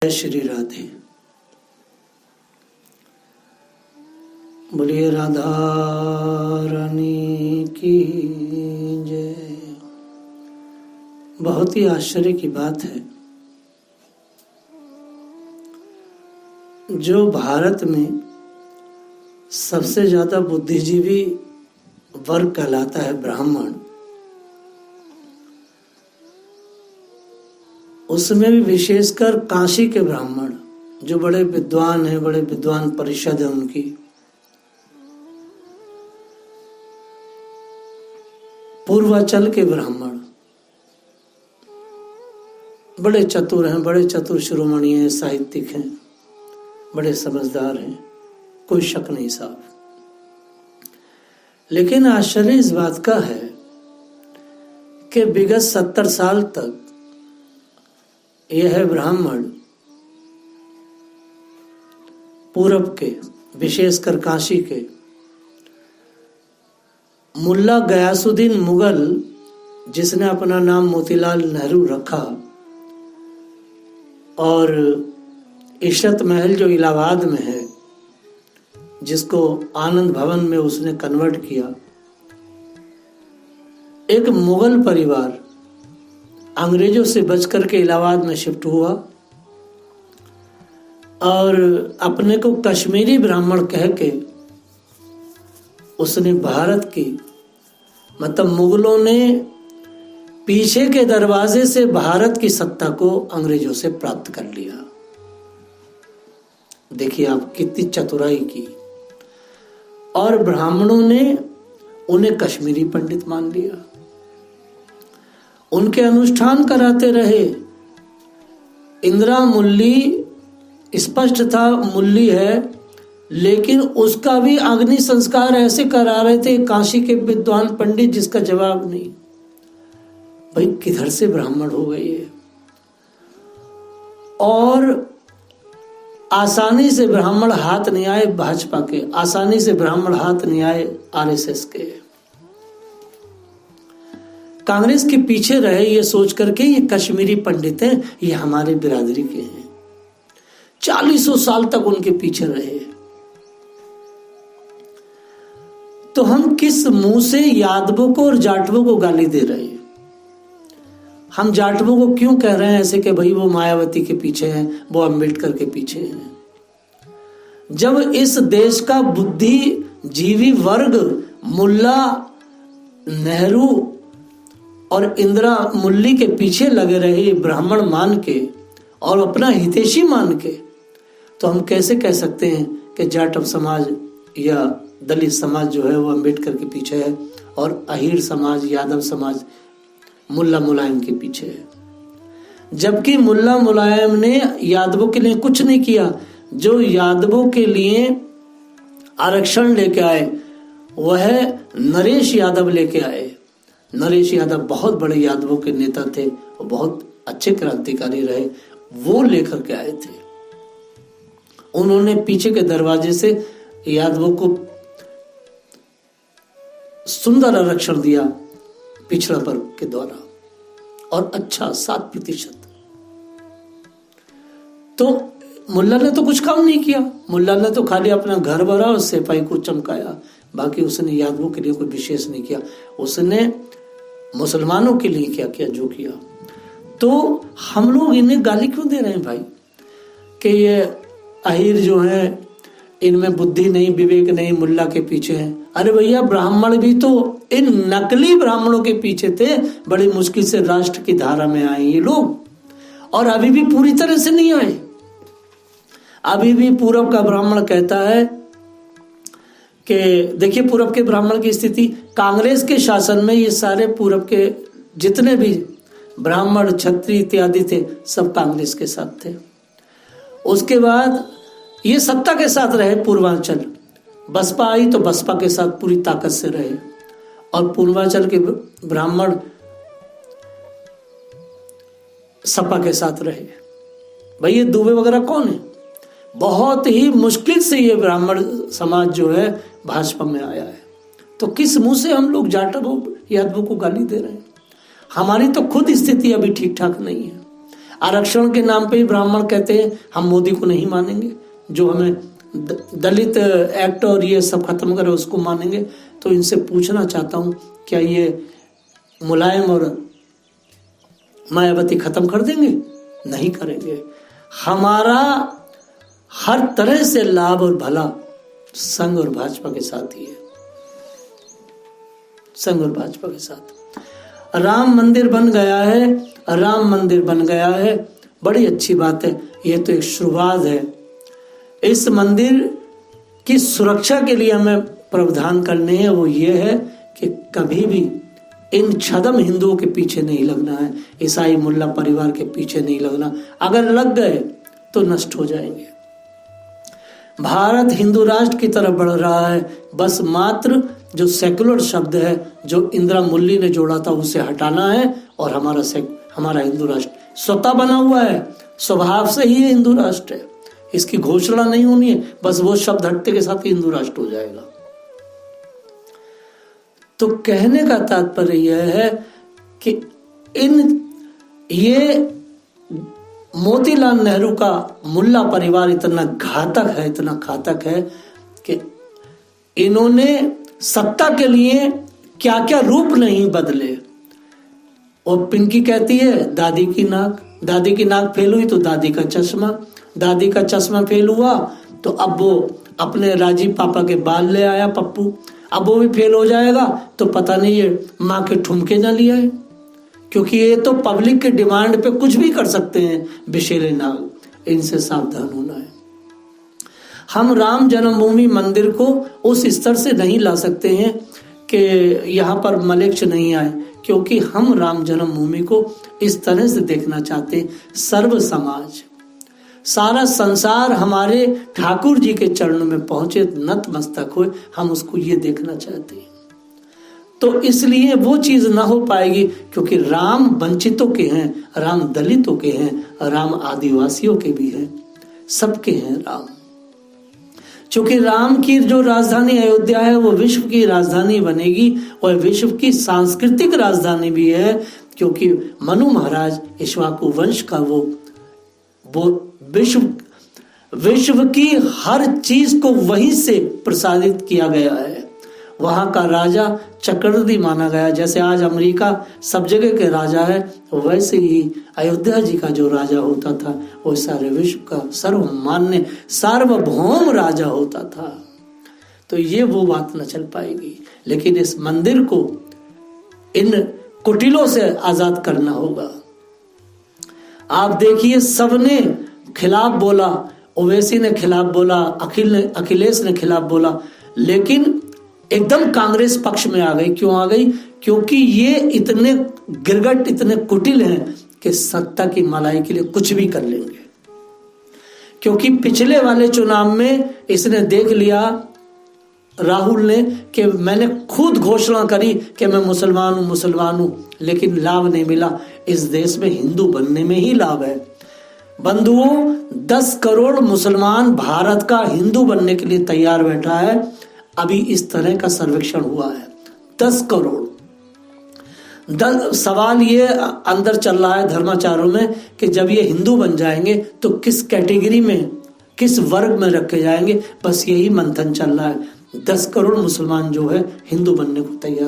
जय श्री राधे। बोलिए राधा रानी की जय। बहुत ही आश्चर्य की बात है, जो भारत में सबसे ज्यादा बुद्धिजीवी वर्ग कहलाता है ब्राह्मण, उसमें भी विशेषकर काशी के ब्राह्मण जो बड़े विद्वान हैं, बड़े विद्वान परिषद है उनकी, पूर्वांचल के ब्राह्मण बड़े चतुर हैं, बड़े चतुर शिरोमणि हैं, साहित्यिक हैं, बड़े समझदार हैं, कोई शक नहीं साहब। लेकिन आश्चर्य इस बात का है कि विगत 70 साल तक यह ब्राह्मण पूरब के, विशेषकर काशी के मुल्ला गयासुद्दीन मुगल, जिसने अपना नाम मोतीलाल नेहरू रखा, और इशरत महल जो इलाहाबाद में है, जिसको आनंद भवन में उसने कन्वर्ट किया, एक मुगल परिवार अंग्रेजों से बचकर के इलाहाबाद में शिफ्ट हुआ और अपने को कश्मीरी ब्राह्मण कह के उसने भारत की, मतलब मुगलों ने पीछे के दरवाजे से भारत की सत्ता को अंग्रेजों से प्राप्त कर लिया। देखिए आप कितनी चतुराई की। और ब्राह्मणों ने उन्हें कश्मीरी पंडित मान लिया, उनके अनुष्ठान कराते रहे। इंदिरा मुल्ली स्पष्ट था मुल्ली है, लेकिन उसका भी अग्नि संस्कार ऐसे करा रहे थे काशी के विद्वान पंडित, जिसका जवाब नहीं। भाई किधर से ब्राह्मण हो गए ये। और आसानी से ब्राह्मण हाथ नहीं आए भाजपा के, आसानी से ब्राह्मण हाथ नहीं आए आरएसएस के। कांग्रेस के पीछे रहे ये सोच करके ये कश्मीरी पंडित हैं, ये हमारे बिरादरी के हैं। 40 साल तक उनके पीछे रहे। तो हम किस मुंह से यादवों को और जाटवों को गाली दे रहे हैं? हम जाटवों को क्यों कह रहे हैं ऐसे कि भाई वो मायावती के पीछे हैं, वो अम्बेडकर के पीछे हैं, जब इस देश का बुद्धिजीवी वर्ग मुल्ला नेहरू और इंदिरा मुल्ली के पीछे लगे रहे ब्राह्मण मान के और अपना हितैषी मान के, तो हम कैसे कह सकते हैं कि जाटव समाज या दलित समाज जो है वो अम्बेडकर के पीछे है और अहीर समाज, यादव समाज मुल्ला मुलायम के पीछे है? जबकि मुल्ला मुलायम ने यादवों के लिए कुछ नहीं किया। जो यादवों के लिए आरक्षण लेके आए वह नरेश यादव लेके आए। नरेश यादव बहुत बड़े यादवों के नेता थे और बहुत अच्छे क्रांतिकारी रहे, वो लेकर के आए थे। उन्होंने पीछे के दरवाजे से यादवों को सुंदर आरक्षण दिया पिछड़ा वर्ग के द्वारा, और अच्छा 7%। तो मुल्ला ने तो कुछ काम नहीं किया, मुल्ला ने तो खाली अपना घर भरा और सिपाही को चमकाया, बाकी उसने यादवों के लिए कोई विशेष नहीं किया। उसने मुसलमानों के लिए क्या किया जो किया। तो हम लोग इन्हें गाली क्यों दे रहे हैं भाई कि ये अहीर जो है इनमें बुद्धि नहीं, विवेक नहीं, मुल्ला के पीछे हैं? अरे भैया ब्राह्मण भी तो इन नकली ब्राह्मणों के पीछे थे। बड़ी मुश्किल से राष्ट्र की धारा में आए ये लोग, और अभी भी पूरी तरह से नहीं आए। अभी भी पूरब का ब्राह्मण कहता है कि देखिए पूरब के ब्राह्मण की स्थिति, कांग्रेस के शासन में ये सारे पूरब के जितने भी ब्राह्मण, क्षत्रिय इत्यादि थे सब कांग्रेस के साथ थे। उसके बाद ये सत्ता के साथ रहे पूर्वांचल, बसपा आई तो बसपा के साथ पूरी ताकत से रहे, और पूर्वांचल के ब्राह्मण सपा के साथ रहे। भाई ये दुबे वगैरह कौन है? बहुत ही मुश्किल से ये ब्राह्मण समाज जो है भाजपा में आया है। तो किस मुंह से हम लोग जाटवों यादवों को गाली दे रहे हैं? हमारी तो खुद स्थिति अभी ठीक ठाक नहीं है। आरक्षण के नाम पे ही ब्राह्मण कहते हैं हम मोदी को नहीं मानेंगे, जो हमें दलित एक्ट और ये सब खत्म करे उसको मानेंगे। तो इनसे पूछना चाहता हूं, क्या ये मुलायम और मायावती खत्म कर देंगे? नहीं करेंगे। हमारा हर तरह से लाभ और भला संघ और भाजपा के साथ ही है, संघ और भाजपा के साथ। राम मंदिर बन गया है, राम मंदिर बन गया है, बड़ी अच्छी बात है। ये तो एक शुरुआत है। इस मंदिर की सुरक्षा के लिए हमें प्रावधान करने हैं, वो ये है कि कभी भी इन छद्म हिंदुओं के पीछे नहीं लगना है, ईसाई मुल्ला परिवार के पीछे नहीं लगना। अगर लग गए तो नष्ट हो जाएंगे। भारत हिंदू राष्ट्र की तरफ बढ़ रहा है, बस मात्र जो सेकुलर शब्द है जो इंदिरा मुल्ली ने जोड़ा था उसे हटाना है और हमारा हिंदू राष्ट्र स्वतः बना हुआ है, स्वभाव से ही हिंदू राष्ट्र है। इसकी घोषणा नहीं होनी है, बस वो शब्द हटने के साथ ही हिंदू राष्ट्र हो जाएगा। तो कहने का तात्पर्य यह है कि ये मोतीलाल नेहरू का मुल्ला परिवार इतना घातक है कि इन्होंने सत्ता के लिए क्या क्या रूप नहीं बदले। और पिंकी कहती है दादी की नाक फेल हुई तो दादी का चश्मा फेल हुआ तो अब वो अपने राजीव पापा के बाल ले आया पप्पू, अब वो भी फेल हो जाएगा तो पता नहीं ये माँ के ठुमके ना लिया है, क्योंकि ये तो पब्लिक के डिमांड पे कुछ भी कर सकते हैं विशेले नाग, इनसे सावधान होना है। हम राम जन्मभूमि मंदिर को उस स्तर से नहीं ला सकते हैं कि यहाँ पर मलेच्छ नहीं आए, क्योंकि हम राम जन्मभूमि को इस तरह से देखना चाहते हैं, सर्व समाज सारा संसार हमारे ठाकुर जी के चरणों में पहुंचे, नतमस्तक हुए, हम उसको ये देखना चाहते हैं। तो इसलिए वो चीज ना हो पाएगी, क्योंकि राम वंचितों के हैं, राम दलितों के हैं, राम आदिवासियों के भी हैं, सबके हैं राम। क्योंकि राम की जो राजधानी अयोध्या है वो विश्व की राजधानी बनेगी और विश्व की सांस्कृतिक राजधानी भी है, क्योंकि मनु महाराज इक्ष्वाकु वंश का वो विश्व की हर चीज को वहीं से प्रसारित किया गया है। वहां का राजा चक्रवर्ती माना गया, जैसे आज अमेरिका सब जगह के राजा है, वैसे ही अयोध्या जी का जो राजा होता था वो सारे विश्व का सर्वमान्य सार्वभौम राजा होता था। तो ये वो बात न चल पाएगी, लेकिन इस मंदिर को इन कुटिलों से आजाद करना होगा। आप देखिए सबने खिलाफ बोला, ओवैसी ने खिलाफ बोला, अखिलेश ने खिलाफ बोला, लेकिन एकदम कांग्रेस पक्ष में आ गई। क्यों आ गई? क्योंकि ये इतने गिरगट, इतने कुटिल हैं कि सत्ता की मलाई के लिए कुछ भी कर लेंगे। क्योंकि पिछले वाले चुनाव में इसने देख लिया, राहुल ने, कि मैंने खुद घोषणा करी कि मैं मुसलमान हूं, लेकिन लाभ नहीं मिला। इस देश में हिंदू बनने में ही लाभ है बंधुओं। 10 करोड़ मुसलमान भारत का हिंदू बनने के लिए तैयार बैठा है। अभी इस तरह का सर्वेक्षण हुआ है, 10 करोड़। सवाल ये अंदर चल रहा है धर्माचारों में कि जब ये हिंदू बन जाएंगे तो किस कैटेगरी में, किस वर्ग में रखे जाएंगे, बस यही मंथन चल रहा है। 10 करोड़ मुसलमान जो है हिंदू बनने को तैयार